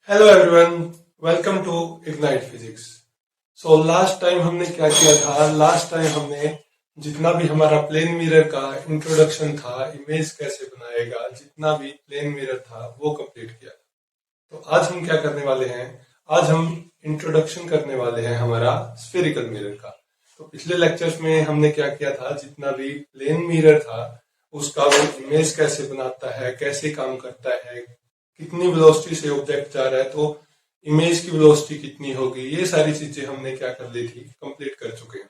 Hello everyone, welcome to Ignite Physics. So last time हमने क्या किया था? लास्ट टाइम हमने जितना भी हमारा प्लेन मिरर का इंट्रोडक्शन था, इमेज कैसे बनाएगा, जितना भी प्लेन मिरर था वो कंप्लीट किया। तो आज हम क्या करने वाले हैं? आज हम इंट्रोडक्शन करने वाले हैं हमारा स्फेरिकल मिरर का। तो पिछले लेक्चर्स में हमने क्या किया था? जितना भी प्लेन मिरर था उसका वो इमेज कैसे बनाता है, कैसे काम करता है, कितनी वेलोसिटी से ऑब्जेक्ट जा रहा है, तो इमेज की वेलोसिटी कितनी होगी, ये सारी चीजें हमने क्या कर ली थी, कंप्लीट कर चुके हैं।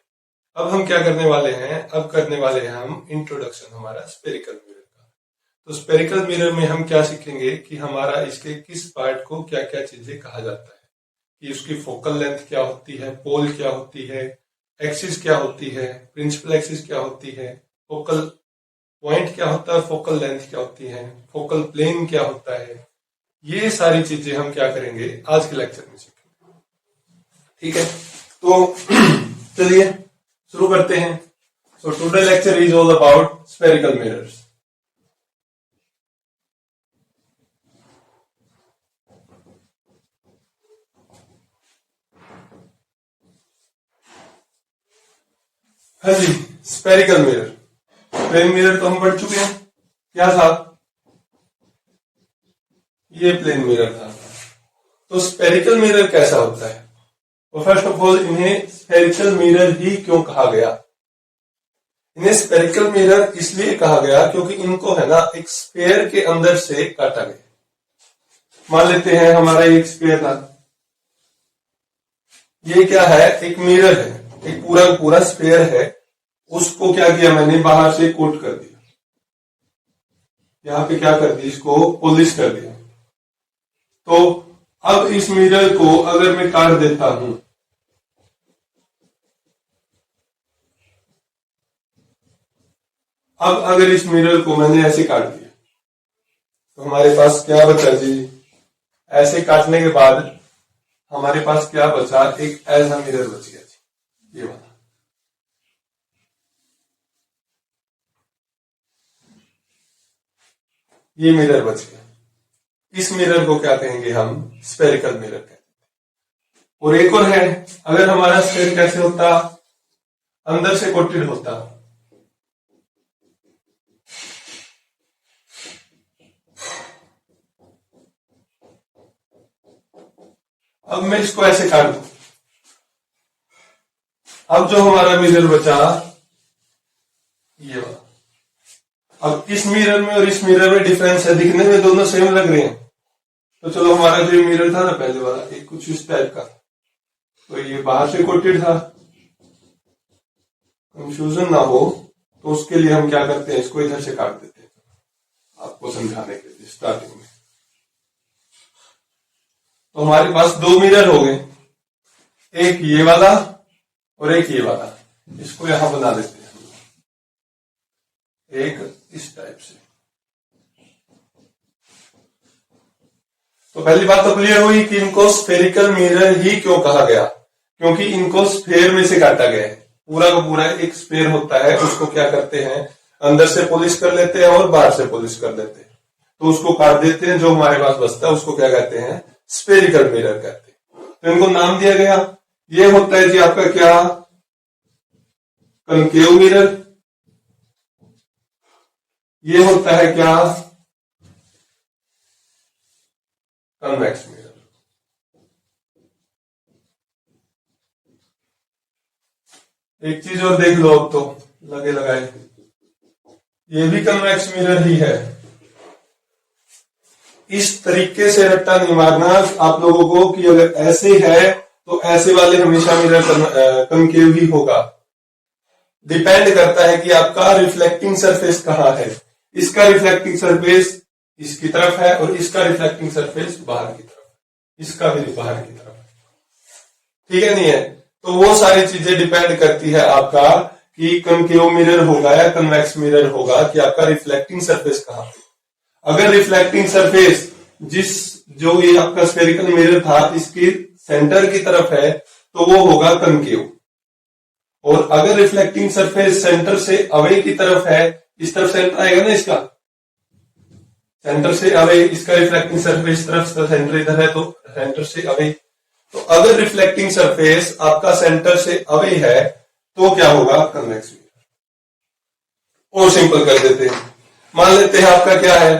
अब हम क्या करने वाले हैं? अब करने वाले हैं हम इंट्रोडक्शन हमारा स्फेरिकल मिरर का। तो स्फेरिकल मिरर में हम क्या सीखेंगे कि हमारा इसके किस पार्ट को क्या क्या चीजें कहा जाता है, कि उसकी फोकल लेंथ क्या होती है, पोल क्या होती है, एक्सिस क्या होती है, प्रिंसिपल एक्सिस क्या होती है, फोकल पॉइंट क्या होता है, फोकल लेंथ क्या होती है, फोकल प्लेन क्या होता है। ये सारी चीजें हम क्या करेंगे आज के लेक्चर में सीखेंगे। ठीक है, तो चलिए शुरू करते हैं। So today lecture is all about spherical mirrors. हाँ जी, स्फेरिकल मिरर। प्लेन मिरर तो हम पढ़ चुके हैं, क्या था? ये प्लेन मिरर था। तो स्फेरिकल मिरर कैसा होता है? तो फर्स्ट ऑफ ऑल इन्हें स्फेरिकल मिरर ही क्यों कहा गया? इन्हें स्फेरिकल मिरर इसलिए कहा गया क्योंकि इनको है ना एक स्फेयर के अंदर से काटा गया। मान लेते हैं हमारा एक स्फेयर था, ये क्या है, एक मिरर है, एक पूरा पूरा स्फेयर है। उसको क्या किया मैंने, बाहर से कोट कर दिया, यहाँ पे क्या कर दिया, इसको पॉलिश कर दिया। तो अब इस मिरर को अगर मैं काट देता हूं, अब अगर इस मिरर को मैंने ऐसे काट दिया तो हमारे पास क्या बचा जी? ऐसे काटने के बाद हमारे पास क्या बचा? एक ऐसा मिरर बच गया जी, ये वाला। ये मिरर बच गया। इस मिरर को क्या कहेंगे हम? स्फेरिकल मिरर कहेंगे। और एक और है, अगर हमारा स्फेयर कैसे होता, अंदर से कोटेड होता। अब मैं इसको ऐसे काट दूं, अब जो हमारा मिरर बचा ये वाला। अब इस मिरर में और इस मिरर में डिफरेंस है, दिखने में दोनों सेम लग रहे हैं। तो चलो हमारा जो मिरर था ना पहले वाला, एक कुछ इस टाइप का, तो ये बाहर से कोटेड था, कंफ्यूजन ना हो तो उसके लिए हम क्या करते हैं, इसको इधर से काट देते हैं आपको समझाने के लिए स्टार्टिंग में। तो हमारे पास दो मिरर हो गए, एक ये वाला और एक ये वाला। इसको यहां बना देते हैं एक इस टाइप से। तो पहली बात तो क्लियर हुई कि इनको स्फेरिकल मिरर ही क्यों कहा गया, क्योंकि इनको स्फेयर में से काटा गया है। पूरा का पूरा एक स्फेयर होता है, उसको क्या करते हैं, अंदर से पॉलिश कर लेते हैं और बाहर से पॉलिश कर लेते हैं। तो उसको काट देते हैं, जो हमारे पास बचता है उसको क्या कहते हैं? स्फेरिकल मिरर कहते हैं। तो इनको नाम दिया गया। ये होता है जी आपका क्या? Concave mirror. ये होता है क्या? Convex mirror. एक चीज और देख लो, अब तो लगे लगाए, ये भी कन्वेक्स मिरर ही है। इस तरीके से रट्टा नहीं मारना आप लोगों को कि अगर ऐसे है तो ऐसे वाले हमेशा मिरर कनकेव ही होगा। डिपेंड करता है कि आपका रिफ्लेक्टिंग सरफेस कहां है। इसका रिफ्लेक्टिंग सरफेस इसकी तरफ है और इसका रिफ्लेक्टिंग सरफेस बाहर की तरफ, इसका भी बाहर की तरफ। ठीक है, नहीं है? तो वो सारी चीजें डिपेंड करती है आपका कि कनकेव मिरर होगा या कन्वेक्स मिरर होगा, कि आपका रिफ्लेक्टिंग सरफेस कहां है। अगर रिफ्लेक्टिंग सरफेस जो ये आपका स्फेरिकल मिरर था इसकी सेंटर की तरफ है तो वो होगा कनकेव। और अगर रिफ्लेक्टिंग सरफेस सेंटर से अवे की तरफ है, इस तरफ सेंटर आएगा ना इसका, सेंटर से अवे इसका रिफ्लेक्टिंग सरफेस तरफ का सेंटर इधर है तो सेंटर से अवे। तो अगर रिफ्लेक्टिंग सरफेस आपका सेंटर से अवे है तो क्या होगा, कन्वेक्स मिरर। और सिंपल कर देते हैं, मान लेते हैं आपका क्या है,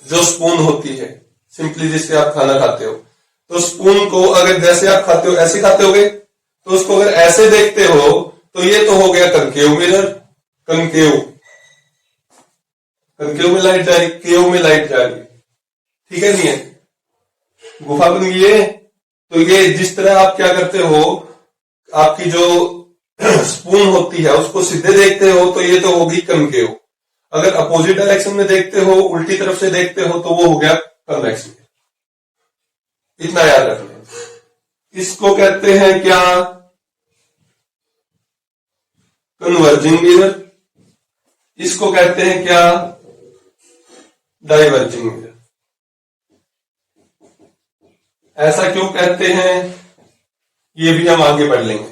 जो स्पून होती है सिंपली जिससे आप खाना खाते हो, तो स्पून को अगर जैसे आप खाते हो ऐसे खाते होगे, तो उसको अगर ऐसे देखते हो तो ये तो हो गया कनकेव मिरर। कनकेव कनकेव में लाइट जा रही, केव में लाइट जा रही, ठीक है नहीं है, गुफा बन गई है। तो ये जिस तरह आप क्या करते हो, आपकी जो स्पून होती है उसको सीधे देखते हो तो ये तो होगी कनकेव, अगर अपोजिट डायरेक्शन में देखते हो, उल्टी तरफ से देखते हो, तो वो हो गया कन्वेक्स मिरर। इतना याद रख लें। इसको कहते हैं क्या, कन्वर्जिंग मिरर। इसको कहते हैं क्या, डाइवर्जिंग मिरर। ऐसा क्यों कहते हैं ये भी हम आगे बढ़ लेंगे।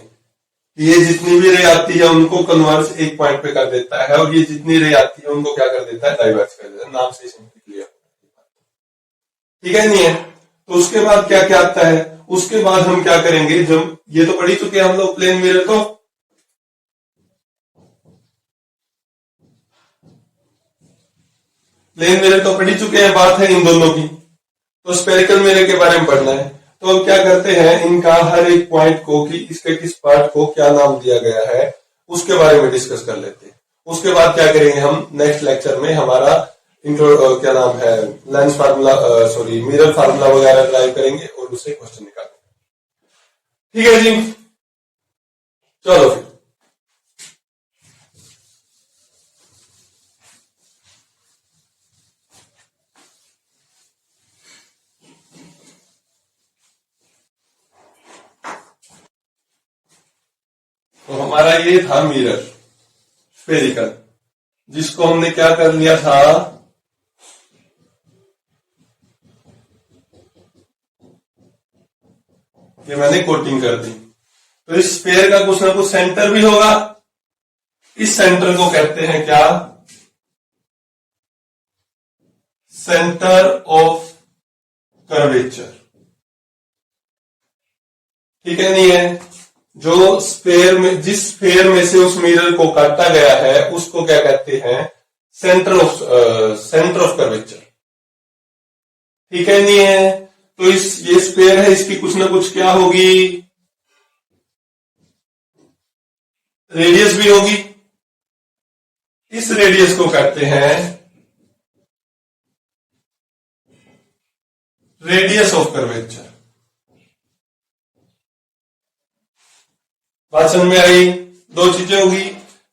ये जितनी भी रे आती है उनको कन्वर्ज एक पॉइंट पे कर देता है, और ये जितनी रे आती है उनको क्या कर देता है, डाइवर्ज कर देता है। नाम से सिंपली क्लियर, ठीक है नहीं है। तो उसके बाद क्या क्या आता है, उसके बाद हम क्या करेंगे, जब ये तो पढ़ ही चुके हैं हम लोग प्लेन मिरर को, प्लेन मिरर तो पढ़ ही चुके हैं, बात है इन दोनों की। तो स्पेरिकल मिरर के बारे में पढ़ना है। तो हम क्या करते हैं, इनका हर एक पॉइंट को कि इसके किस पार्ट को क्या नाम दिया गया है उसके बारे में डिस्कस कर लेते हैं। उसके बाद क्या करेंगे हम नेक्स्ट लेक्चर में, हमारा क्या नाम है, lens formula, sorry mirror formula वगैरह ड्राइव करेंगे और उससे क्वेश्चन निकालेंगे। ठीक है जी, चलो फिर। तो हमारा ये था मिरर स्फेरिकल, जिसको हमने क्या कर लिया था, ये मैंने कोटिंग कर दी। तो इस स्फेयर का कुछ ना कुछ सेंटर भी होगा, इस सेंटर को कहते हैं क्या, सेंटर ऑफ कर्वेचर, ठीक है नहीं है। जो स्फेयर में, जिस स्फेयर में से उस मिरर को काटा गया है उसको क्या कहते हैं, सेंटर ऑफ कर्वेचर, ठीक है नहीं है। तो ये स्फेयर है, इसकी कुछ ना कुछ क्या होगी, रेडियस भी होगी। इस रेडियस को कहते हैं रेडियस ऑफ कर्वेचर। बात समझ में आई, दो चीजें होगी,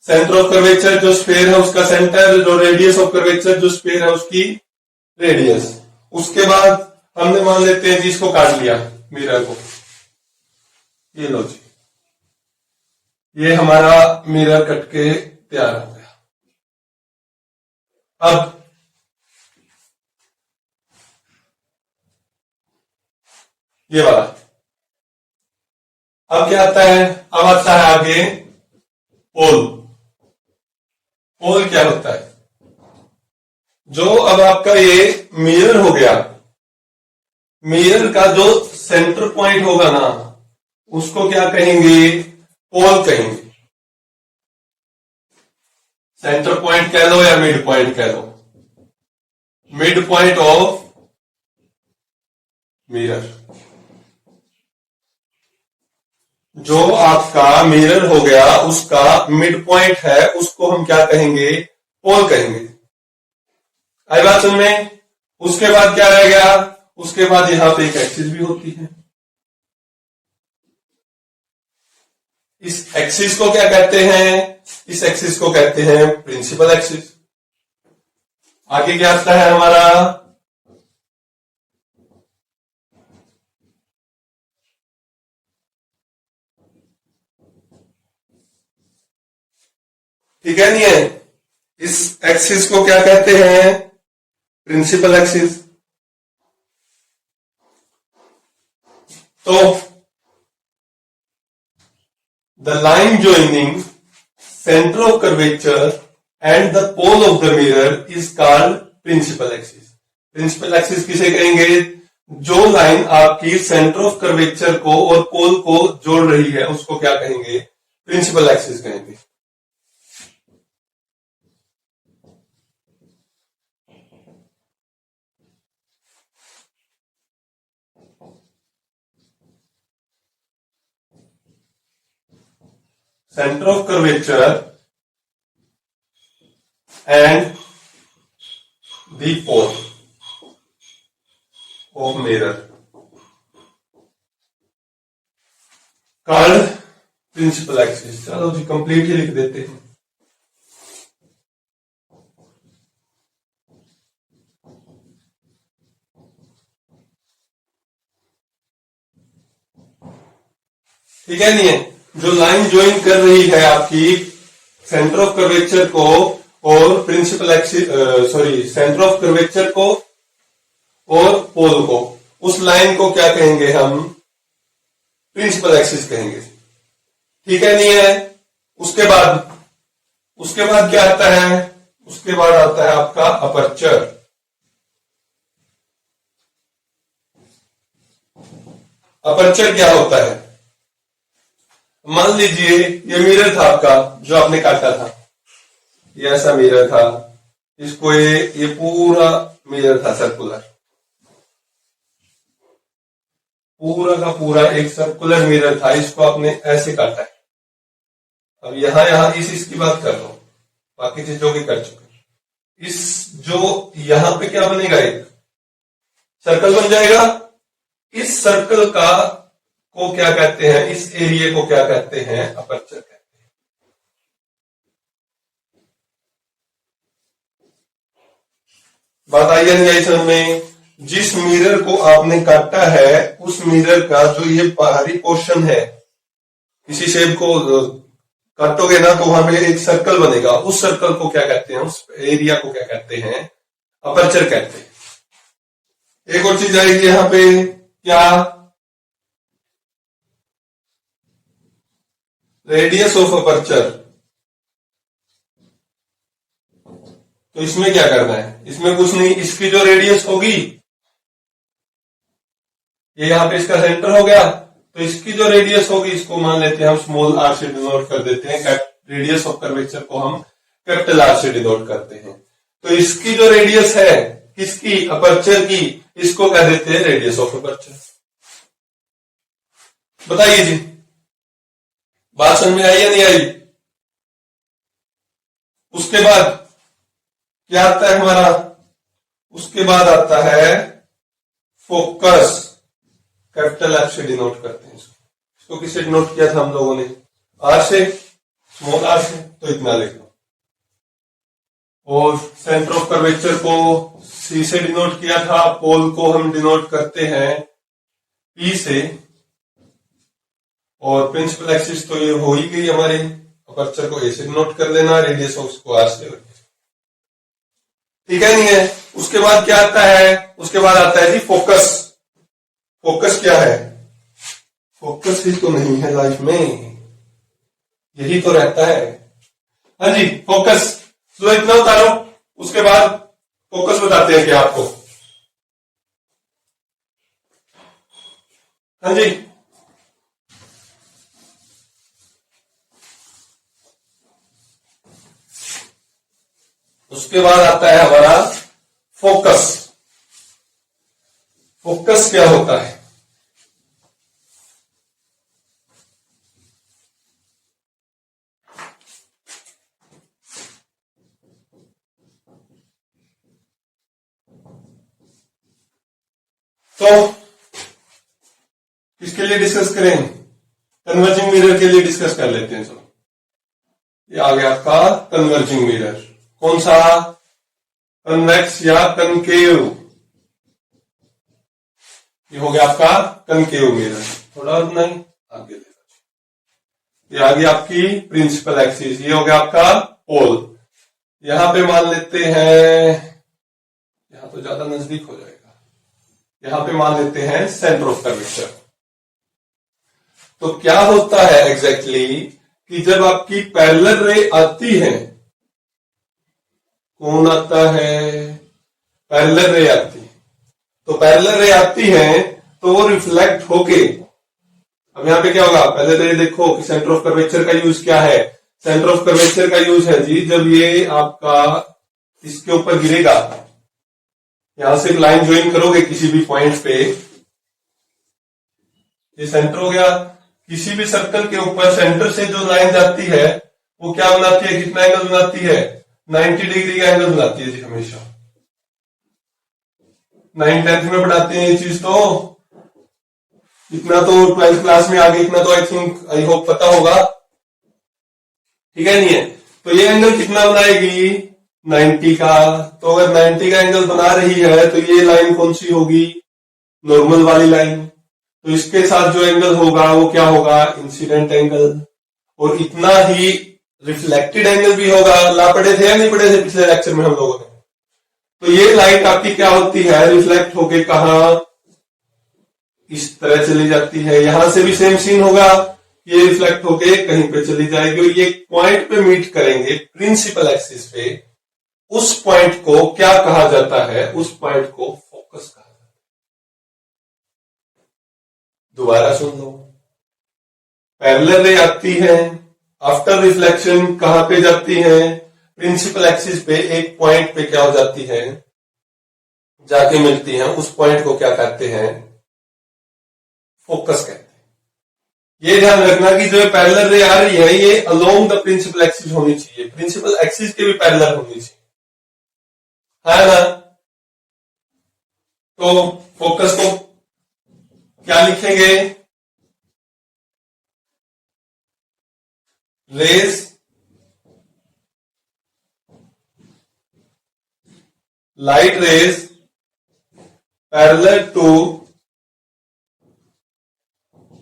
सेंटर ऑफ कर्वेचर जो स्फेयर है उसका सेंटर, जो रेडियस ऑफ कर्वेचर जो स्फेयर है उसकी रेडियस। उसके बाद हमने मान लेते हैं जी इसको काट लिया मिरर को, ये लो जी, ये हमारा मिरर कट के तैयार हो गया। अब ये वाला, अब क्या आता है, अब आता है आगे पोल। पोल क्या होता है, जो अब आपका ये मिरर हो गया, मिरर का जो सेंटर पॉइंट होगा ना उसको क्या कहेंगे, पोल कहेंगे। सेंटर पॉइंट कह लो या मिड पॉइंट कह लो, मिड पॉइंट ऑफ मिरर। जो आपका मिरर हो गया उसका मिड पॉइंट है उसको हम क्या कहेंगे, पोल कहेंगे। आई बात सुन में। उसके बाद क्या रह गया, उसके बाद यहां पे एक एक्सिस भी होती है। इस एक्सिस को क्या कहते हैं, इस एक्सिस को कहते हैं प्रिंसिपल एक्सिस। आगे क्या आता है हमारा, ठीक है नहीं है। इस एक्सिस को क्या कहते हैं, प्रिंसिपल एक्सिस। तो the line joining center of curvature and the pole of the mirror is called principal axis. Principal axis किसे कहेंगे? जो लाइन आपकी सेंटर ऑफ कर्वेचर को और पोल को जोड़ रही है उसको क्या कहेंगे? प्रिंसिपल एक्सिस कहेंगे। Centre of curvature and the pole of mirror called principal axis. चलो जी कंप्लीट ही लिख देते हैं। ठीक है, नहीं है? जो लाइन ज्वाइन कर रही है आपकी सेंटर ऑफ कर्वेचर को और principal axis, centre of curvature को और पोल को, उस लाइन को क्या कहेंगे हम? प्रिंसिपल एक्सिस कहेंगे। ठीक है, नहीं है? उसके बाद क्या आता है? उसके बाद आता है आपका अपर्चर। अपर्चर क्या होता है? मान लीजिए ये मिरर था आपका जो आपने काटा था, ये ऐसा मिरर था, इसको ये पूरा मिरर था सर्कुलर, पूरा का पूरा एक सर्कुलर मिरर था, इसको आपने ऐसे काटा है। अब यहां इसकी बात कर रहा हूं, बाकी चीजों की कर चुके। इस जो यहां पे क्या बनेगा? एक सर्कल बन जाएगा। इस सर्कल का को क्या कहते हैं? इस एरिया को क्या कहते हैं? अपर्चर कहते हैं। बात आई या नहीं आई समझ में? जिस मिरर को आपने काटा है उस मिरर का जो ये बाहरी पोर्शन है, किसी शेप को काटोगे ना तो वहां पे एक सर्कल बनेगा, उस सर्कल को क्या कहते हैं? उस एरिया को क्या कहते हैं? अपर्चर कहते हैं। एक और चीज आएगी यहां पे, क्या? Radius of aperture. तो इसमें क्या करना है? इसमें कुछ नहीं, इसकी जो रेडियस होगी, ये यहां पे इसका सेंटर हो गया, तो इसकी जो रेडियस होगी इसको मान लेते हैं हम स्मॉल आर से डिनोट कर देते हैं। रेडियस ऑफ कर्वेचर को हम कैपिटल आर से डिनोट करते हैं। तो इसकी जो रेडियस है किसकी? अपर्चर की, इसको कह देते हैं रेडियस ऑफ अपर्चर। बताइए जी, बात समझ में आई या नहीं आई? उसके बाद क्या आता है हमारा? उसके बाद आता है फोकस, कैपिटल एफ से डिनोट करते हैं इसको किससे डिनोट किया था हम लोगों ने? आर से, स्मॉल आर से, तो इतना लिख लो। और सेंटर ऑफ कर्वेचर को सी से डिनोट किया था, पोल को हम डिनोट करते हैं पी से, और प्रिंसिपल एक्सिस तो ये हो ही गई हमारे, अपर्चर को ए से डिनोट कर देना, रेडियस ऑफ उसको आर से। ठीक है, नहीं है? उसके बाद क्या आता है? उसके बाद आता है जी फोकस। फोकस क्या है? फोकस ही तो नहीं है लाइफ में, यही तो रहता है। हाँ जी, फोकस। तो इतना उतारो, उसके बाद फोकस बताते हैं क्या आपको? हाँ जी, उसके बाद आता है हमारा फोकस। फोकस क्या होता है? तो किसके लिए डिस्कस करें? कन्वर्जिंग मिरर के लिए डिस्कस कर लेते हैं। चलो, ये आ गया आपका कन्वर्जिंग मिरर। कौन सा? कन्वेक्स या कनकेव? ये हो गया आपका कनकेव मिरर। थोड़ा नहीं आगे ले, ये आ गई आपकी प्रिंसिपल एक्सिस, ये हो गया आपका पोल। यहां पे मान लेते हैं, यहां तो ज्यादा नजदीक हो जाएगा, यहां पे मान लेते हैं सेंटर ऑफ कर्वेचर। तो क्या होता है एग्जैक्टली कि जब आपकी पैरेलल रे आती है, कौन आता है? पैरेलल रे आती है, तो पैरेलल रे आती है तो वो रिफ्लेक्ट होके, अब यहाँ पे क्या होगा, पहले तो ये देखो कि सेंटर ऑफ कर्वेचर का यूज क्या है। सेंटर ऑफ कर्वेचर का यूज है जी, जब ये आपका इसके ऊपर गिरेगा, यहां से एक लाइन ज्वाइन करोगे किसी भी पॉइंट पे, ये सेंटर हो गया, किसी भी सर्कल के ऊपर सेंटर से जो लाइन जाती है वो क्या बनाती है, कितना एंगल बनाती है, 90 डिग्री का एंगल बनाती है जी हमेशा। 9th-10th में पढ़ाते हैं ये चीज, तो इतना तो 12th क्लास में आगे, इतना तो आई थिंक आई होप पता होगा, ठीक है नहीं है। तो ये एंगल कितना बनाएगी, 90 का। तो अगर 90 का एंगल बना रही है तो ये लाइन कौन सी होगी, नॉर्मल वाली लाइन। तो इसके साथ जो एंगल होगा वो क्या होगा, इंसिडेंट एंगल। और इतना ही रिफ्लेक्टेड एंगल भी होगा। ला पढ़े थे या नहीं पढ़े थे पिछले लेक्चर में हम लोगों ने। तो ये लाइट आपकी क्या होती है, रिफ्लेक्ट होके कहा, इस तरह चली जाती है। यहां से भी सेम सीन होगा, ये रिफ्लेक्ट होके कहीं पे चली जाएगी और ये पॉइंट पे मीट करेंगे प्रिंसिपल एक्सिस पे। उस पॉइंट को क्या कहा जाता है, उस पॉइंट को फोकस कहा जाता है। दोबारा सुन लो, पैरेलल रे आती है, आफ्टर रिफ्लेक्शन कहां पे जाती है, प्रिंसिपल एक्सिस पे एक पॉइंट पे क्या हो जाती है, जाके मिलती है। उस पॉइंट को क्या कहते हैं, फोकस कहते हैं। ये ध्यान रखना कि जो पैरेलल रे आ रही है ये अलोंग द प्रिंसिपल एक्सिस होनी चाहिए, प्रिंसिपल एक्सिस के भी पैरेलल होनी चाहिए, है ना। तो फोकस को क्या लिखेंगे, raise light rays parallel to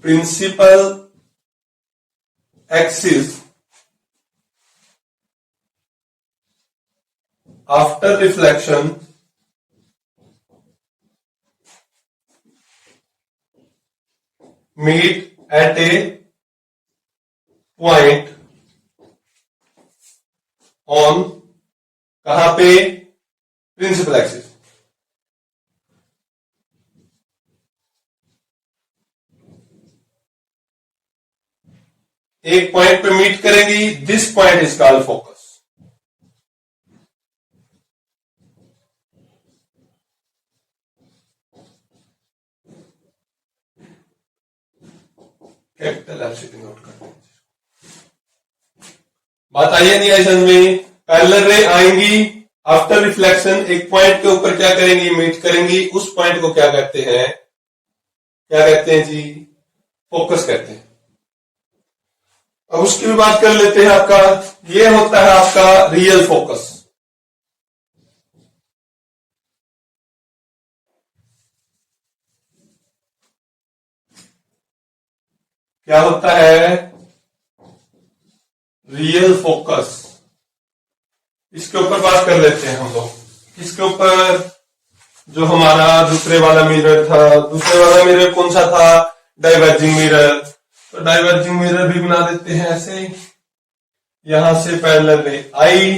principal axis after reflection meet at a point on कहां पे, प्रिंसिपल एक्सिस। एक पॉइंट पे मीट करेंगी, this point is called focus. Capital F से नोट करते हैं। बात आई है नहीं आई समझ में। पैरेलल रे आएंगी, आफ्टर रिफ्लेक्शन एक पॉइंट के ऊपर क्या करेंगी, मीट करेंगी। उस पॉइंट को क्या कहते हैं, क्या कहते हैं जी, फोकस कहते हैं। अब उसकी भी बात कर लेते हैं। आपका ये होता है आपका रियल फोकस। क्या होता है, रियल फोकस। इसके ऊपर बात कर लेते हैं हम लोग। इसके ऊपर जो हमारा दूसरे वाला मिरर था, दूसरे वाला मिरर कौन सा था, डाइवर्जिंग मिरर। तो डाइवर्जिंग मिरर भी बना देते हैं ऐसे, यहां से पैरेलल रे आई।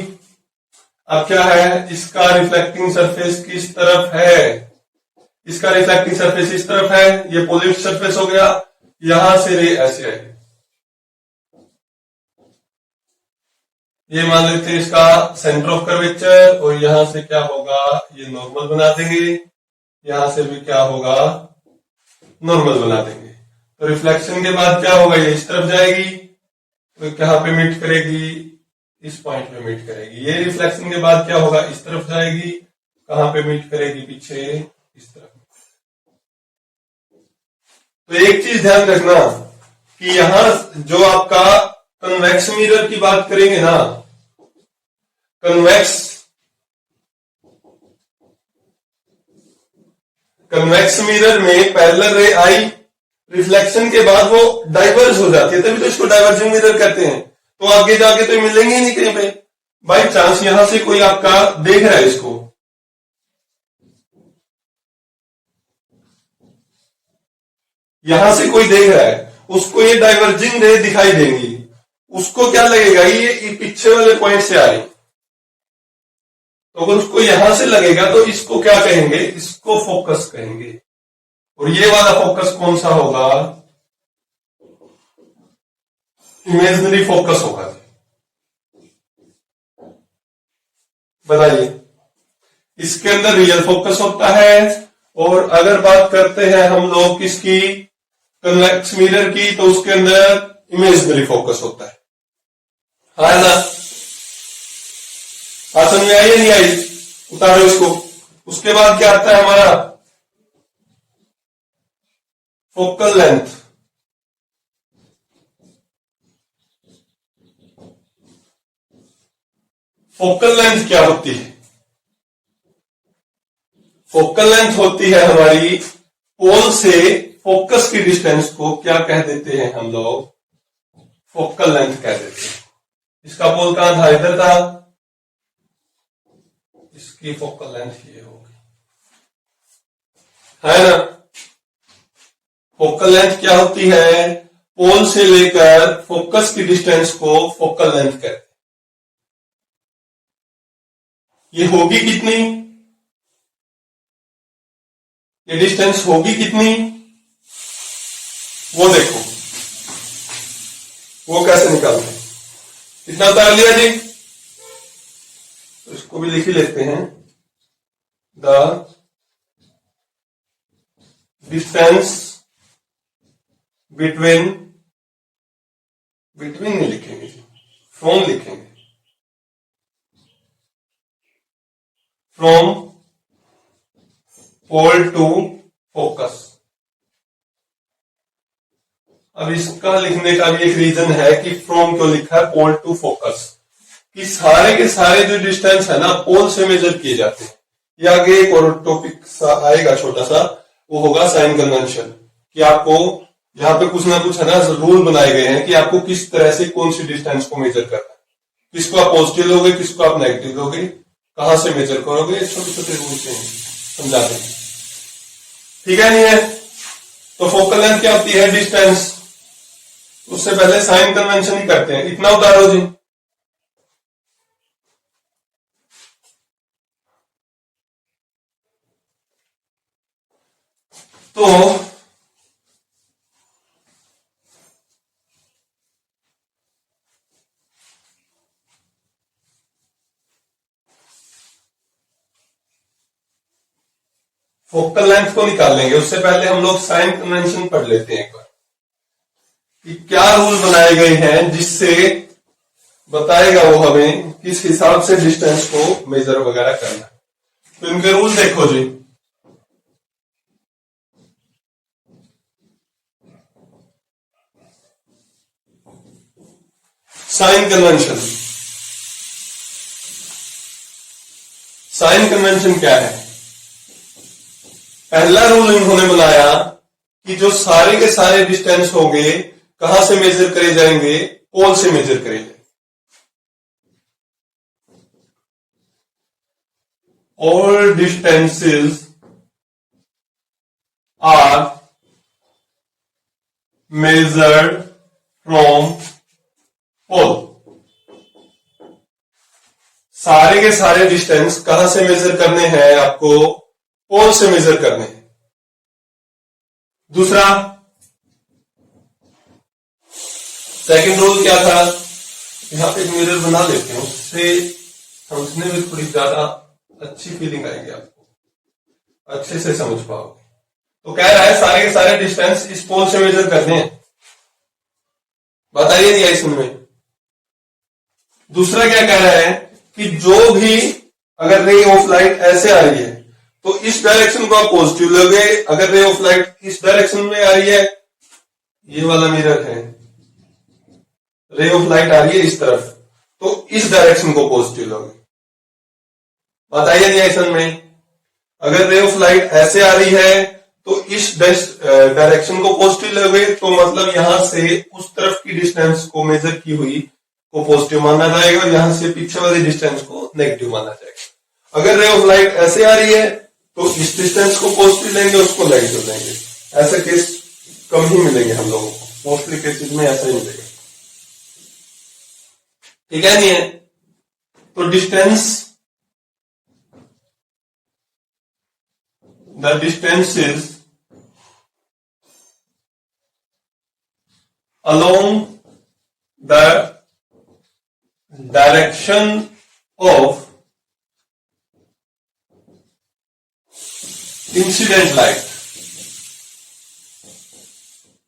अब क्या है, इसका रिफ्लेक्टिंग सरफेस किस तरफ है, इसका रिफ्लेक्टिंग सरफेस इस तरफ है, ये पॉजिटिव सरफेस हो गया। यहां से रे ऐसे आई, ये मान लेते हैं इसका सेंटर ऑफ कर्वेचर। और यहां से क्या होगा, ये नॉर्मल बना देंगे, यहां से भी क्या होगा, नॉर्मल बना देंगे। तो रिफ्लेक्शन के बाद क्या होगा, ये इस तरफ जाएगी, तो कहां पे मीट करेगी, इस पॉइंट पे मीट करेगी। ये रिफ्लेक्शन के बाद क्या होगा, इस तरफ जाएगी, कहां पे मीट करेगी, पीछे इस तरफ। तो एक चीज ध्यान रखना कि यहां जो आपका कन्वेक्स मिरर की बात करेंगे ना, कन्वेक्स मिरर में पैरेलल रे आई, रिफ्लेक्शन के बाद वो डाइवर्ज हो जाती है, तभी तो इसको डाइवर्जिंग मिरर कहते हैं। तो आगे जाके तो मिलेंगे ही नहीं कहीं पे। बाई चांस यहां से कोई आपका देख रहा है इसको, यहां से कोई देख रहा है, उसको ये डाइवर्जिंग रे दिखाई देंगी। उसको क्या लगेगा, ये पीछे वाले पॉइंट से आ रही। तो अगर उसको यहां से लगेगा तो इसको क्या कहेंगे, इसको फोकस कहेंगे। और ये वाला फोकस कौन सा होगा, इमेजिनरी फोकस होगा। बताइए, इसके अंदर रियल फोकस होता है। और अगर बात करते हैं हम लोग किसकी, कन्वेक्स मिरर की, तो उसके अंदर इमेजिनरी फोकस होता है ना। बात समझ में आई या नहीं आई, उतारो इसको। उसके बाद क्या आता है हमारा, फोकल लेंथ। फोकल लेंथ क्या होती है, फोकल लेंथ होती है हमारी पोल से फोकस की डिस्टेंस को क्या कह देते हैं हम लोग, फोकल लेंथ कह देते हैं। इसका पोल कहां था, इधर था, इसकी फोकल लेंथ ये होगी, है ना। फोकल लेंथ क्या होती है, पोल से लेकर फोकस की डिस्टेंस को फोकल लेंथ कहते हैं। ये होगी कितनी, ये डिस्टेंस होगी कितनी, वो देखो, वो कैसे निकालते हैं। कितना उतार लिया जी, तो इसको भी लिख ही लेते हैं, द डिस्टेंस बिटवीन, बिटवीन नहीं लिखेंगे, फ्रॉम लिखेंगे, फ्रॉम पोल टू फोकस। अब इसका लिखने का भी एक रीजन है कि फ्रॉम क्यों लिखा है, पोल टू फोकस, कि सारे के सारे जो डिस्टेंस है ना पोल से मेजर किए जाते हैं। ये आगे एक और टॉपिक आएगा छोटा सा, वो होगा साइन कन्वेंशन, कि आपको यहाँ पे कुछ ना कुछ है ना रूल बनाए गए हैं कि आपको किस तरह से कौन सी डिस्टेंस को मेजर करना है, किसको आप पॉजिटिव लोगे, किसको आप नेगेटिव लोगे, कहां से मेजर करोगे, छोटे छोटे रूल्स हैं, समझाते हैं। ठीक है नहीं है। तो फोकल लेंथ क्या होती है, डिस्टेंस। उससे पहले साइन कन्वेंशन ही करते हैं, इतना उतारो जी। तो फोकल लेंथ को निकाल लेंगे, उससे पहले हम लोग साइन कन्वेंशन पढ़ लेते हैं एक बार, कि क्या रूल बनाए गए हैं जिससे बताएगा वो हमें किस हिसाब से डिस्टेंस को मेजर वगैरह करना है। तो इनके रूल देखो जी। साइन कन्वेंशन, साइन कन्वेंशन क्या है, पहला रूल इन्होंने बनाया कि जो सारे के सारे डिस्टेंस होंगे कहां से मेजर करे जाएंगे, पोल से मेजर करे जाएंगे। All distances are measured from pole। सारे के सारे डिस्टेंस कहां से मेजर करने हैं, आपको पोल से मेजर करने हैं। दूसरा सेकंड रूल क्या था, यहां पे एक मिरर बना लेते हैं, उससे समझने में थोड़ी ज्यादा अच्छी फीलिंग आएगी, आपको अच्छे से समझ पाओगे। तो कह रहा है सारे के सारे डिस्टेंस इस पोल से मेजर करने हैं, बताइए नहीं आई सुन में। दूसरा क्या कह रहा है कि जो भी अगर रे ऑफ लाइट ऐसे आ रही है तो इस डायरेक्शन को आप पॉजिटिव लोगे, अगर रे ऑफ लाइट इस डायरेक्शन में आ रही है, ये वाला मिरर है, रे ऑफ लाइट आ रही है इस तरफ, तो इस डायरेक्शन को पॉजिटिव लोगे। बताइए नहीं ऐसा में, अगर रे ऑफ लाइट ऐसे आ रही है तो इस डायरेक्शन को पॉजिटिव लोगे, तो मतलब यहां से उस तरफ की डिस्टेंस को मेजर की हुई को पॉजिटिव माना जाएगा और यहां से पीछे वाली डिस्टेंस को नेगेटिव माना जाएगा। अगर रे ऑफ लाइट ऐसे आ रही है तो इस डिस्टेंस को पॉजिटिव लेंगे, उसको नेगेटिव लेंगे। ऐसे केस कम ही मिलेंगे हम लोगों को, मोस्टली केसेस में ऐसा ही मिलेगा। ठीक है नहीं है। तो distance the distances along the direction of incident light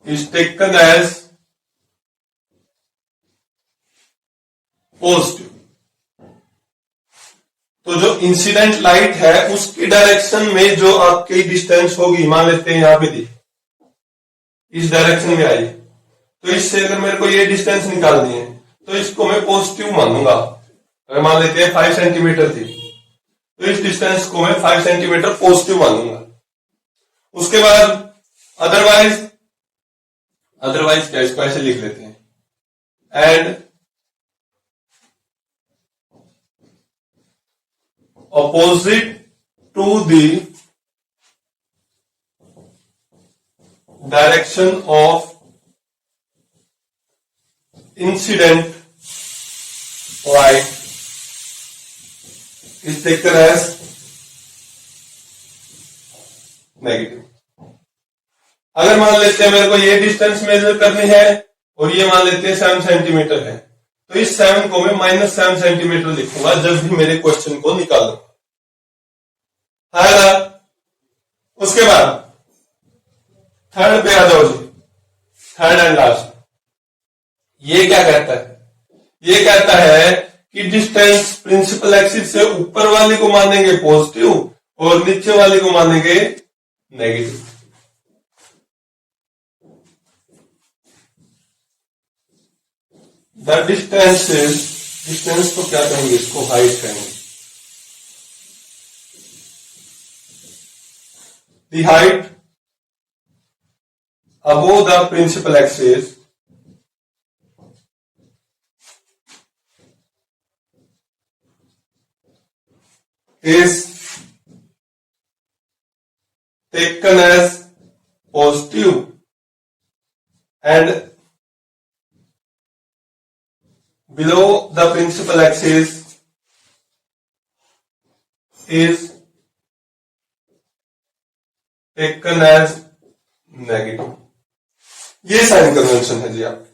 is taken as positive. तो जो इंसिडेंट लाइट है उसकी डायरेक्शन में जो आपकी डिस्टेंस होगी, मान लेते हैं यहां पे दी इस डायरेक्शन में आई, तो इससे अगर मेरे को ये डिस्टेंस निकालनी है तो इसको मैं पॉजिटिव मानूंगा। अगर मान लेते हैं 5 सेंटीमीटर थी तो इस डिस्टेंस को मैं 5 सेंटीमीटर पॉजिटिव मानूंगा। उसके बाद अदरवाइज क्या, इसको ऐसे लिख लेते हैं, and opposite to the direction of incident light is taken as negative. अगर मान लेते हैं मेरे को ये डिस्टेंस मेजर करनी है और ये मान लेते हैं 7 सेंटीमीटर है, तो इस 7 को मैं -7 सेंटीमीटर लिखूंगा जब भी मेरे क्वेश्चन को निकालूंगा। उसके बाद थर्ड पे आ जाओ जी, थर्ड एंड लास्ट। ये क्या कहता है? ये कहता है कि डिस्टेंस प्रिंसिपल एक्सिस से ऊपर वाली को मानेंगे पॉजिटिव और नीचे वाली को मानेंगे नेगेटिव। द डिस्टेंस को क्या कहेंगे? इसको हाइट कहेंगे। The height above the principal axis is taken as positive and below the principal axis is taken as negative। ये साइन कन्वेंशन है जी आप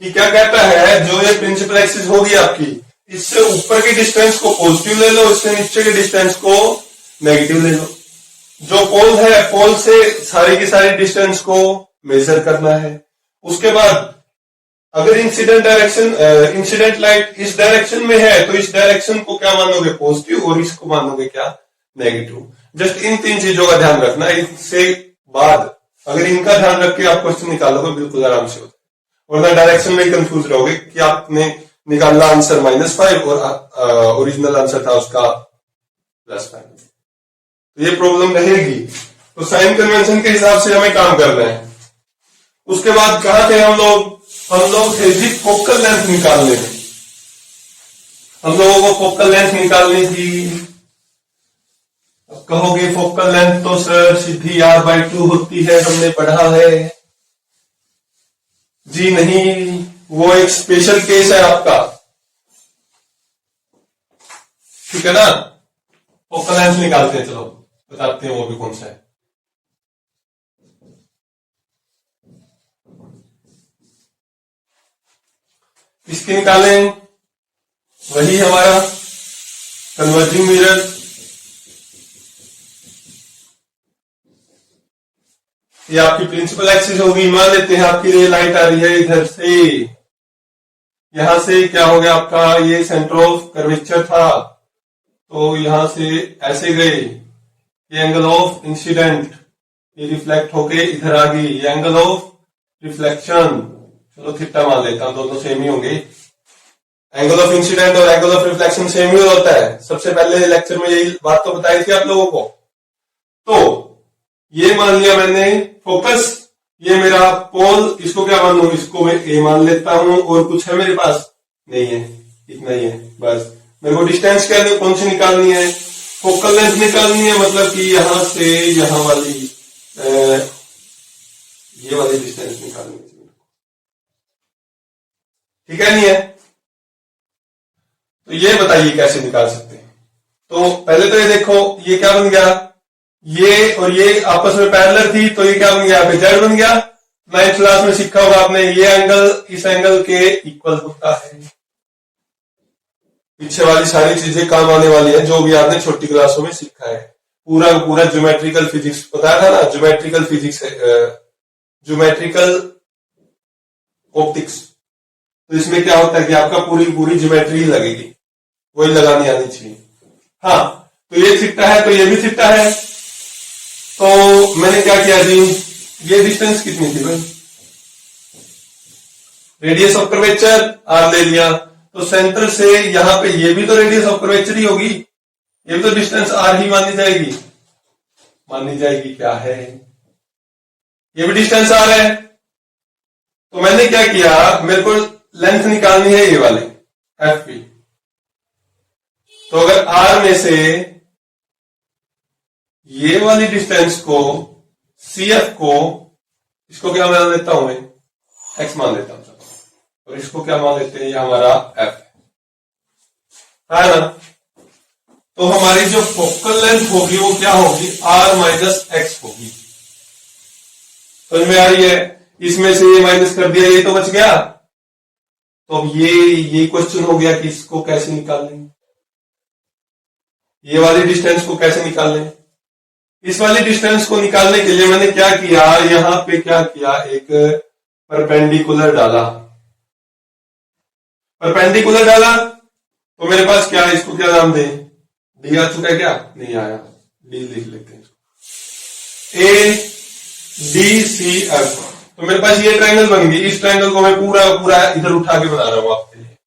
कि क्या कहता है, जो ये प्रिंसिपल एक्सिस होगी आपकी, इससे ऊपर की डिस्टेंस को पॉजिटिव ले लो, इससे नीचे के डिस्टेंस को नेगेटिव ले लो। जो पोल है, पोल से सारी की सारी डिस्टेंस को मेजर करना है। उसके बाद अगर इंसिडेंट लाइट इस डायरेक्शन में है तो इस डायरेक्शन को क्या मानोगे? पॉजिटिव, और इसको मानोगे क्या? नेगेटिव। जस्ट इन 3 चीजों का ध्यान रखना। इससे बाद अगर इनका ध्यान रख के आप क्वेश्चन निकालोगे बिल्कुल आराम से होता है, वरना डायरेक्शन में कंफ्यूज रहोगे कि आपने निकालना आंसर -5 और ओरिजिनल आंसर था उसका +5, तो ये प्रॉब्लम रहेगी। तो साइन कन्वेंशन के हिसाब से हमें काम करना है। उसके बाद कहा थे हम लोग थे जी फोकल लेंथ निकालने में। हम लोगों को फोकल लेंथ निकालनी थी। अब कहोगे फोकल लेंथ तो सर सीधी r/2 होती है, हमने पढ़ा है। जी नहीं, वो एक स्पेशल केस है आपका, ठीक है ना। फोकल लेंथ निकालते हैं, चलो बताते हैं वो भी कौन सा है। किसके निकालें? वही हमारा कन्वर्जिंग मिरर। ये आपकी प्रिंसिपल एक्सिस होगी। मान लेते हैं आपकी ये लाइट आ रही है इधर से, यहां से क्या हो गया आपका, ये सेंटर ऑफ कर्वेचर था, तो यहां से ऐसे गए, ये एंगल ऑफ इंसिडेंट, ये रिफ्लेक्ट होके इधर आ गई, ये एंगल ऑफ रिफ्लेक्शन, चलो थीटा मान लेता हूं, दोनों सेम ही होंगे। एंगल ऑफ इंसिडेंट और एंगल ऑफ रिफ्लेक्शन सेम ही होता है। सबसे पहले लेक्चर में यही बात तो बताई थी आप लोगों को। तो ये मान लिया मैंने फोकस, ये मेरा पोल, इसको क्या मान लूं? इसको मैं ए मान लेता हूं। और कुछ है मेरे पास? नहीं है, इतना ही है बस। मेरे को डिस्टेंस क्या कौन सी निकालनी है? फोकल लेंथ निकालनी है, मतलब कि यहां से यहां वाली ये वाली डिस्टेंस निकालनी है, ठीक है नहीं है? तो ये बताइए कैसे निकाल सकते हैं। तो पहले तो ये देखो, ये क्या बन गया? ये और ये आपस में पैरेलल थी, तो ये क्या बन गया, यहाँ पे जेड बन गया। 9th क्लास में सीखा होगा आपने, ये एंगल इस एंगल के इक्वल होता है। पीछे वाली सारी चीजें काम आने वाली है, जो भी आपने छोटी क्लासों में सीखा है। पूरा पूरा ज्योमेट्रिकल फिजिक्स बताया था ना, ज्योमेट्रिकल फिजिक्स है, ज्योमेट्रिकल ऑप्टिक्स। तो इसमें क्या होता है कि आपका पूरी पूरी ज्योमेट्री ही लगेगी, वही लगानी आनी चाहिए। हाँ, तो ये थीटा है, तो ये भी थीटा है। तो मैंने क्या किया जी, ये डिस्टेंस कितनी थी भाई, रेडियस ऑफ कर्वेचर आर ले लिया। तो सेंटर से यहां पे ये भी तो रेडियस ऑफ कर्वेचर ही होगी, ये भी तो डिस्टेंस आर ही मानी जाएगी। मानी जाएगी क्या है, ये भी डिस्टेंस आर है। तो मैंने क्या किया, मेरे को लेंथ निकालनी है ये वाली एफ पी। तो अगर आर में से ये वाली डिस्टेंस को, सी एफ को, इसको क्या मान लेता हूं मैं, एक्स मान लेता हूं, और इसको क्या मान लेते हैं, ये हमारा एफ है ना। तो हमारी जो फोकल लेंथ होगी वो क्या होगी, आर माइनस एक्स होगी। समझ में आ रही है, इसमें से ये माइनस कर दिया, ये तो बच गया। तो अब ये क्वेश्चन हो गया कि इसको कैसे निकाल लेंगे, ये वाली डिस्टेंस को कैसे निकाल लें। इस वाली डिस्टेंस को निकालने के लिए मैंने क्या किया, यहां पे क्या किया, एक परपेंडिकुलर डाला। परपेंडिकुलर डाला तो मेरे पास क्या है, इसको क्या नाम दें, डी आ चुका है क्या, नहीं आया, डी लिख लेते हैं इसको, ए डी सी एफ। तो मेरे पास ये ट्रायंगल बन गई। इस ट्रायंगल को मैं पूरा पूरा इधर उठा के बना रहा हूं आपके लिए।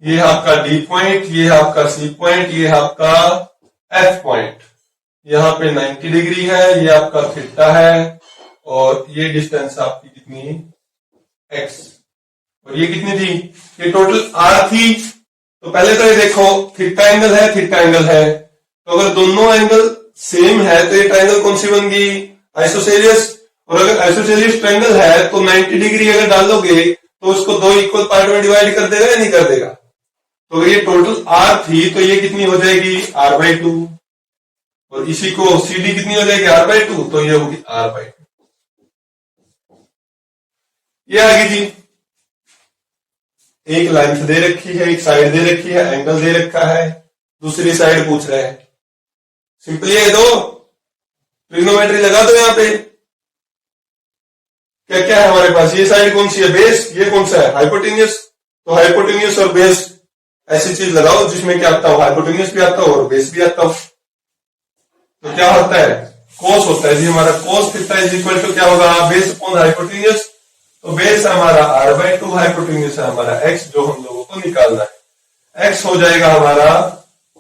ये है आपका डी पॉइंट, ये है आपका सी पॉइंट, ये है आपका एफ पॉइंट। यहां पे 90 डिग्री है, ये आपका थीटा है, और ये डिस्टेंस आपकी कितनी, एक्स। और ये कितनी थी, ये टोटल आर थी। तो पहले तो ये देखो, थीटा एंगल है, थीटा एंगल है। तो अगर दोनों एंगल सेम है तो ये ट्रायंगल कौन सी बन गई, आइसोसेलियस। और अगर आइसोसेलियस ट्रायंगल है तो 90 डिग्री अगर डालोगे तो उसको दो इक्वल पार्ट में डिवाइड कर देगा या नहीं कर देगा। तो ये टोटल आर थी, तो ये कितनी हो जाएगी, आर बाई टू। और इसी को सी डी कितनी हो जाएगी, आर बाई टू, तो ये होगी आर बाई टू। ये आ गई जी। एक लेंथ दे रखी है, एक साइड दे रखी है, एंगल दे रखा है, दूसरी साइड पूछ रहे हैं। सिंपली ये दो ट्रिग्नोमेट्री लगा दो यहां पे। क्या क्या है हमारे पास, ये साइड कौन सी है, बेस, ये कौन सा है, हाइपोटेन्यूस। तो हाइपोटेन्यूस और बेस ऐसी चीज लगाओ जिसमें क्या आता हो, हाइपोटेन्यूस भी आता हो और बेस भी आता हो। तो क्या होता है, कोस होता है जी हमारा, cos theta is equal to क्या होगा, बेस अपॉन हाइपोटेन्यूस। तो बेस है हमारा आर बाई टू, हाइपोटेन्यूस है हमारा एक्स, जो हम लोगों को निकालना है। एक्स हो जाएगा हमारा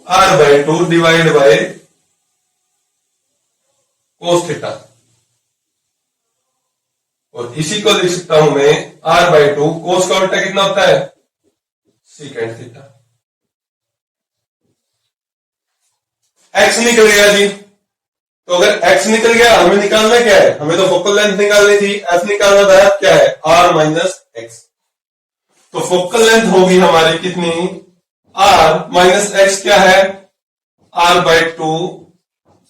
R by two divide by cos theta. और इसी को लिख सकता हूं मैं आर बाई टू, कोस का उल्टा कितना होता है, सीकेंट थीटा। एक्स निकल गया जी। तो अगर एक्स निकल गया, हमें निकालना क्या है, हमें तो फोकल लेंथ निकालनी थी, एफ निकालना था, एफ क्या है, आर माइनस एक्स। तो फोकल लेंथ होगी हमारी कितनी, आर माइनस एक्स क्या है, R by two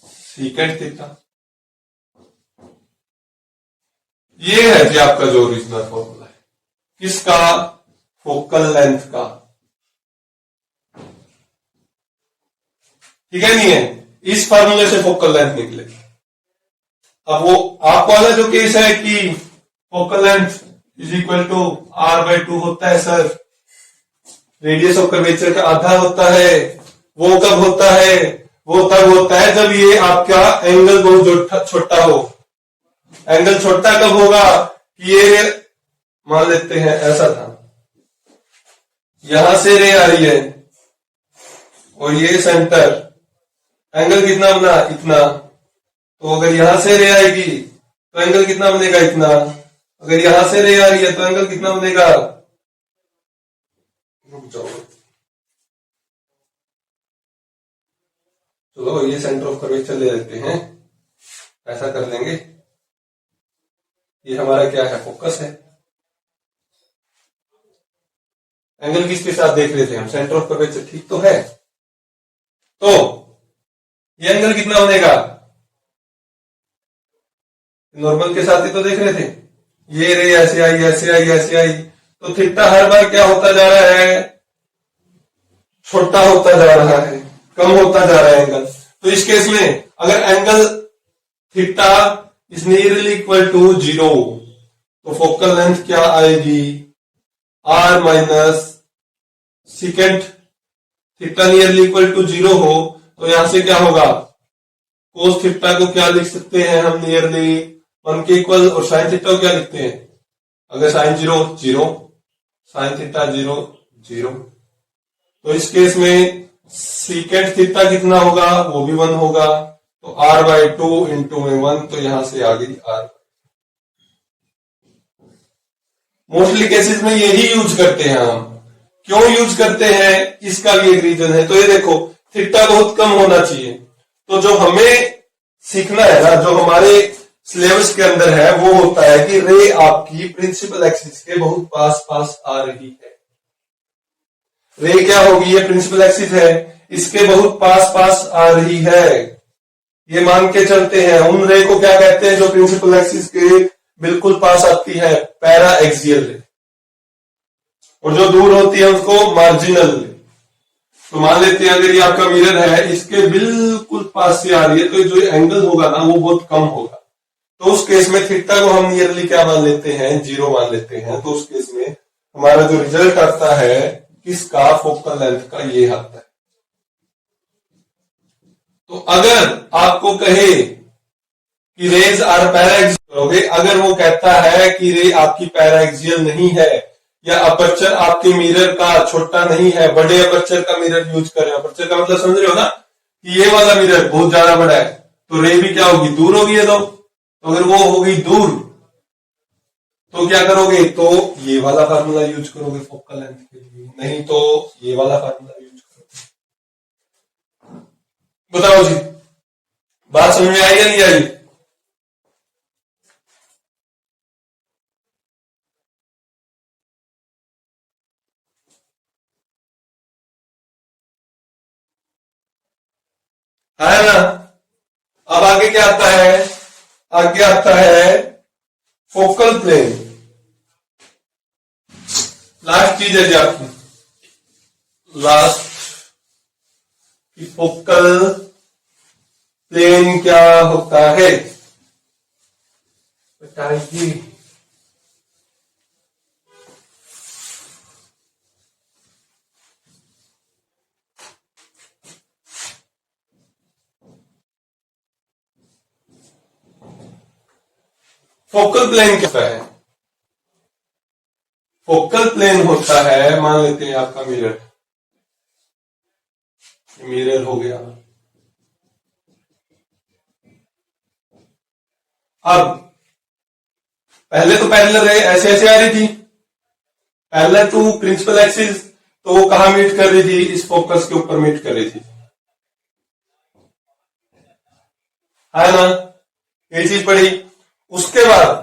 secant theta. ये है जी आपका जो ओरिजिनल फॉर्मूला है, किसका, फोकल लेंथ का। ठीक है, नहीं है, इस फार्मूले से फोकल लेंथ निकलेगी। अब वो आप वाला जो केस है कि focal length is equal to R by two होता है सर, रेडियस ऑफ कर्वेचर का आधा होता है, वो कब होता है, वो तब होता है जब ये आपका एंगल बहुत छोटा हो। एंगल छोटा कब होगा, कि ये मान लेते हैं ऐसा था, यहां से रे आ रही है और ये सेंटर, एंगल कितना बना, इतना। तो अगर यहां से रे आएगी तो एंगल कितना बनेगा, इतना। अगर यहां से रे आ रही है तो एंगल कितना बनेगा, रुक जाओ, चलो ये सेंटर ऑफ कर्वेचर ले लेते हैं, ऐसा कर लेंगे। ये हमारा क्या है, फोकस है। एंगल किसके साथ देख रहे थे हम, सेंटर ऑफ कर्वेचर, ठीक तो है। तो ये एंगल कितना बनेगा, नॉर्मल के साथ ही तो देख रहे थे, ये रे ऐसे आई ऐसे आई ऐसे आई, तो थीटा हर बार क्या होता जा रहा है, छोटा होता जा रहा है, कम होता जा रहा है एंगल। तो इस केस में अगर angle theta is nearly equal to 0, तो फोकल लेंथ क्या आएगी, r minus second. Theta nearly equal to 0 हो तो यहां से क्या होगा, कोस थीटा को क्या लिख सकते हैं हम, नियरली 1 के इक्वल, और साइन थीटा को क्या लिखते हैं, अगर साइन 0 0, साइन थीटा 0 0, तो इस केस में सीकेंट थीटा कितना होगा, वो भी 1 होगा, तो r/2 इंटू में 1, तो यहां से आ गई r। मोस्टली केसेस में यही यूज करते हैं हम। क्यों यूज करते हैं, इसका भी एक रीजन है। तो ये देखो, थीटा बहुत कम होना चाहिए, तो जो हमें सीखना है ना, जो हमारे सिलेबस के अंदर है, वो होता है कि रे आपकी प्रिंसिपल एक्सिस के बहुत पास पास आ रही है। रे क्या होगी, ये प्रिंसिपल एक्सिस है, इसके बहुत पास पास आ रही है, ये मान के चलते हैं। उन रे को क्या कहते हैं, जो प्रिंसिपल एक्सिस के बिल्कुल पास आती है, पैरा एक्सियल रे, और जो दूर होती है उसको मार्जिनल रे। तो मान लेते हैं अगर ये आपका मिरर है, इसके बिल्कुल पास से आ रही है, तो जो एंगल होगा ना वो बहुत कम होगा। तो उस केस में थीटा को हम नियरली क्या मान लेते हैं, 0 मान लेते हैं। तो उस केस में हमारा जो रिजल्ट आता है किसका, फोकल लेंथ का, ये आता है। तो अगर आपको कहे कि रेज आर पैराएक्सियल, अगर वो कहता है कि रे आपकी पैराएक्सियल नहीं है, या अपर्चर आपके मिरर का छोटा नहीं है, बड़े अपर्चर का मिरर यूज कर रहे हैं। अपर्चर का मतलब समझ रहे हो ना, कि ये वाला मिरर बहुत ज्यादा बड़ा है, तो रे भी क्या होगी, दूर होगी ये। तो अगर वो होगी दूर, तो क्या करोगे, तो ये वाला फार्मूला यूज करोगे फोकल लेंथ के लिए, नहीं तो ये वाला फार्मूला यूज करोगे। बताओ जी, बात समझ में आई या नहीं आई? है ना। अब आगे क्या आता है, आगे आता है फोकल प्लेन। लास्ट चीज है जी आपकी, लास्ट की फोकल प्लेन क्या होता है बताइए। फोकल प्लेन क्या है, फोकल प्लेन होता है, मान लेते हैं आपका मिरर, मिरर हो गया। अब पहले तो पैरेलल रे ऐसे ऐसे आ रही थी, पैरेलल टू प्रिंसिपल एक्सिस, तो वो कहां मीट कर रही थी, इस फोकस के ऊपर मीट कर रही थी, है ना, ये चीज पड़ी। उसके बाद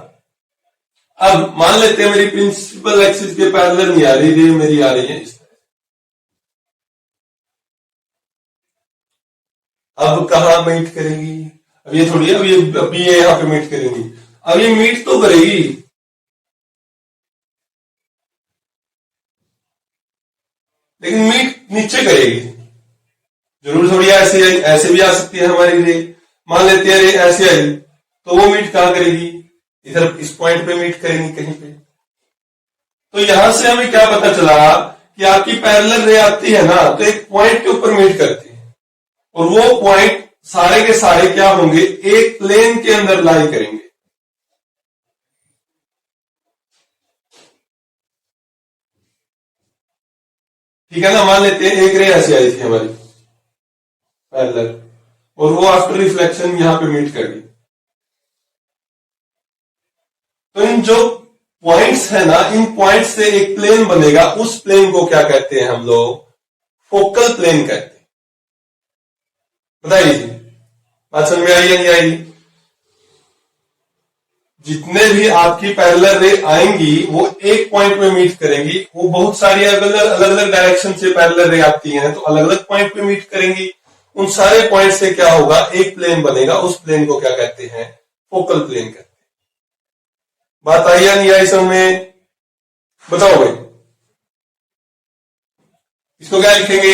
अब मान लेते हैं मेरी प्रिंसिपल एक्सिस के पैरेलल नहीं आ रही, रे मेरी आ रही है इस तरह। अब कहां मीट करेगी, अब ये थोड़ी है, अभी ये यहां पे मीट करेंगी, अब ये मीट तो करेगी, लेकिन मीट नीचे करेगी, जरूर थोड़ी ऐसे ऐसे भी आ सकती है हमारी रे। मान लेते हैं रे ऐसे आई, तो वो मीट कहां करेगी, इधर इस पॉइंट पे मीट करेंगी कहीं पे। तो यहां से हमें क्या पता चला कि आपकी पैरेलल रे आती है ना, तो एक पॉइंट के ऊपर मीट करती है, और वो पॉइंट सारे के सारे क्या होंगे, एक प्लेन के अंदर लाई करेंगे। ठीक है ना, मान लेते हैं एक रे ऐसे आई थी हमारी पैरेलल, और वो आफ्टर रिफ्लेक्शन यहां पे मीट कर गई। तो इन जो पॉइंट्स है ना, इन पॉइंट्स से एक प्लेन बनेगा, उस प्लेन को क्या कहते हैं हम लोग, फोकल प्लेन कहते हैं। बताइए जी, बात समझ में आई या नहीं आई? जितने भी आपकी पैरेलल रे आएंगी वो एक पॉइंट में मीट करेंगी, वो बहुत सारी अलग अलग डायरेक्शन से पैरेलल रे आती हैं, तो अलग अलग पॉइंट पे मीट करेंगी। उन सारे पॉइंट से क्या होगा, एक प्लेन बनेगा। उस प्लेन को क्या कहते हैं, फोकल प्लेन कहते हैं। बात आई या नहीं आई समझ में, बताओ भाई। इसको क्या लिखेंगे,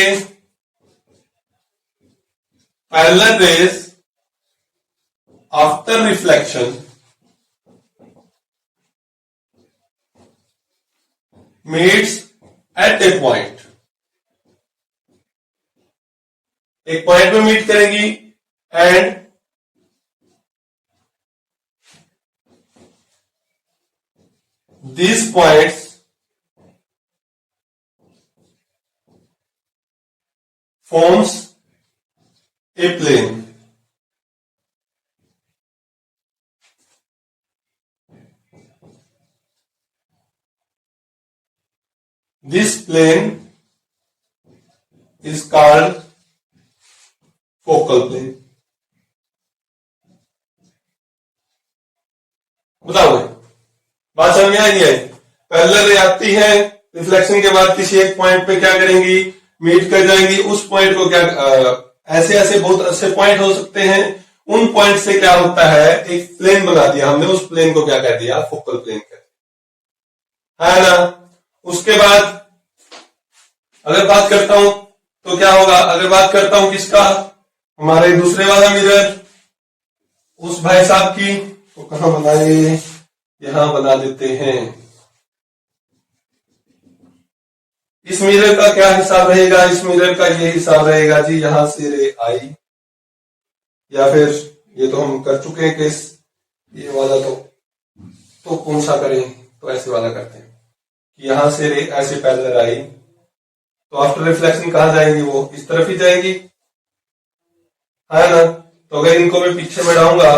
parallel raise after reflection meets at a point, एक पॉइंट में मीट करेंगी and these points forms a plane. This plane is called focal plane. बताओ भाई, बात समझ में आई नहीं आई? पैरेलल रे आती है, रिफ्लेक्शन के बाद किसी एक पॉइंट पे क्या करेंगी, मीट कर जाएंगी। उस पॉइंट को क्या ऐसे ऐसे बहुत ऐसे पॉइंट हो सकते हैं, उन पॉइंट से क्या होता है, एक प्लेन बना दिया हमने। उस प्लेन को क्या कह दिया, फोकल प्लेन कह दिया, है ना। उसके बाद अगर बात करता हूं तो क्या होगा, अगर बात करता हूं किसका, हमारे दूसरे वाला मिरर, उस भाई साहब की, तो कहां बनाए, यहां बना देते हैं। इस मिरर का क्या हिसाब रहेगा, इस मिरर का ये हिसाब रहेगा जी, यहां से रे आई, या फिर ये तो हम कर चुके हैं केस, ये वाला तो कौन सा करें, तो ऐसे वाला करते हैं कि यहां से रे ऐसे पैरेलल आई, तो आफ्टर रिफ्लेक्शन कहां जाएंगी, वो इस तरफ ही जाएंगी, है ना। तो अगर इनको मैं पीछे बढ़ाऊंगा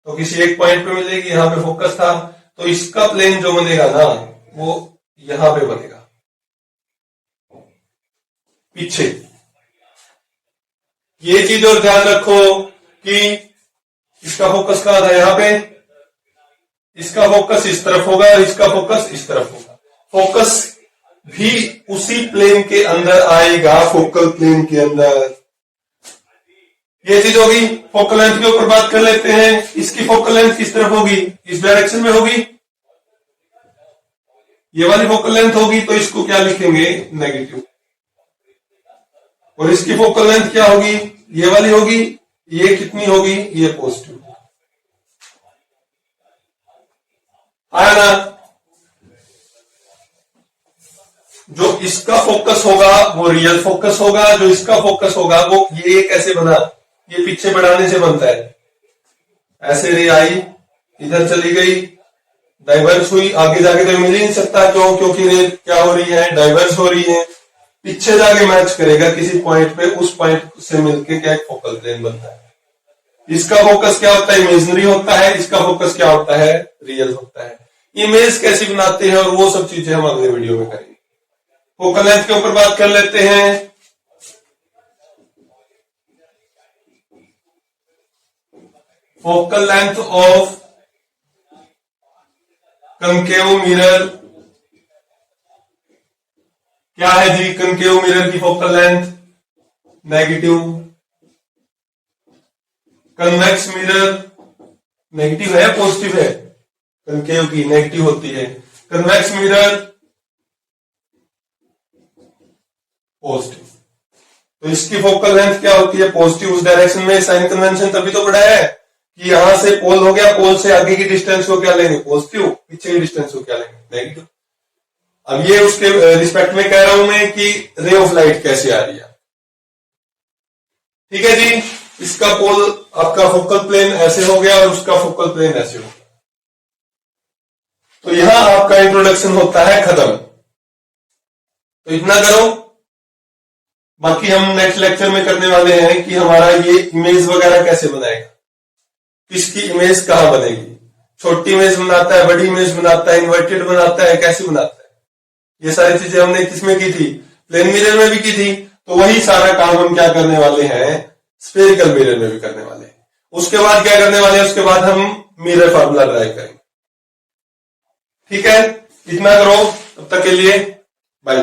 तो किसी एक पॉइंट पे मिलेगी, यहां पे फोकस था, तो इसका प्लेन जो बनेगा ना, वो यहां पे बनेगा पीछे। ये चीज और ध्यान रखो कि इसका फोकस कहां था, यहां पे, इसका फोकस इस तरफ होगा और इसका फोकस इस तरफ होगा। फोकस भी उसी प्लेन के अंदर आएगा, फोकल प्लेन के अंदर। ये चीज होगी। फोकल लेंथ के ऊपर बात कर लेते हैं, इसकी फोकल लेंथ किस तरफ होगी, इस डायरेक्शन में होगी, ये वाली फोकल लेंथ होगी, तो इसको क्या लिखेंगे, नेगेटिव। और इसकी फोकल लेंथ क्या होगी, ये वाली होगी, ये कितनी होगी, ये पॉजिटिव, आया ना। जो इसका फोकस होगा वो रियल फोकस होगा, जो इसका फोकस होगा वो ये कैसे बना, ये पीछे बढ़ाने से बनता है। ऐसे रे आई, इधर चली गई, डाइवर्स हुई, आगे जाके तो मिल ही नहीं सकता, क्यों, क्योंकि रे क्या हो रही है, डाइवर्स हो रही है। पीछे जाके मैच करेगा किसी पॉइंट पे, उस पॉइंट से मिलके क्या एक फोकल प्लेन बनता है। इसका फोकस क्या होता है, इमेजिनरी होता है, इसका फोकस क्या होता है, रियल होता है। इमेज कैसे बनाते हैं और वो सब चीजें हम अगले वीडियो में करेंगे। फोकल लेंथ के ऊपर बात कर लेते हैं। Focal length of concave mirror क्या है जी, कनकेव मिरर की focal length negative. Convex mirror negative है, पॉजिटिव है, कनकेव की नेगेटिव होती है। Convex mirror positive. तो इसकी फोकल लेंथ क्या होती है, पॉजिटिव। उस डायरेक्शन में साइन कन्वेंशन तभी तो पढ़ा है कि यहां से पोल हो गया, पोल से आगे की डिस्टेंस को क्या लेंगे, पॉजिटिव, पीछे की डिस्टेंस को क्या लेंगे, नेगेटिव। अब ये उसके रिस्पेक्ट में कह रहा हूं मैं कि रे ऑफ लाइट कैसे आ रही है। ठीक है जी, इसका पोल आपका फोकल प्लेन ऐसे हो गया और उसका फोकल प्लेन ऐसे हो गया। तो यहां आपका इंट्रोडक्शन होता है खत्म। तो इतना करो, बाकी हम नेक्स्ट लेक्चर में करने वाले हैं कि हमारा ये इमेज वगैरह कैसे बनाएगा, किसकी इमेज कहां बनेगी, छोटी इमेज बनाता है, बड़ी इमेज बनाता है, इन्वर्टेड बनाता है, कैसे बनाता है। ये सारी चीजें हमने किसमें की थी, प्लेन मिरर में भी की थी। तो वही सारा काम हम क्या करने वाले हैं, स्फेरिकल मिरर में भी करने वाले हैं। उसके बाद क्या करने वाले हैं, उसके बाद हम मिरर फार्मूला ड्राइव करेंगे। ठीक है, इतना करो, तब तक के लिए बाय।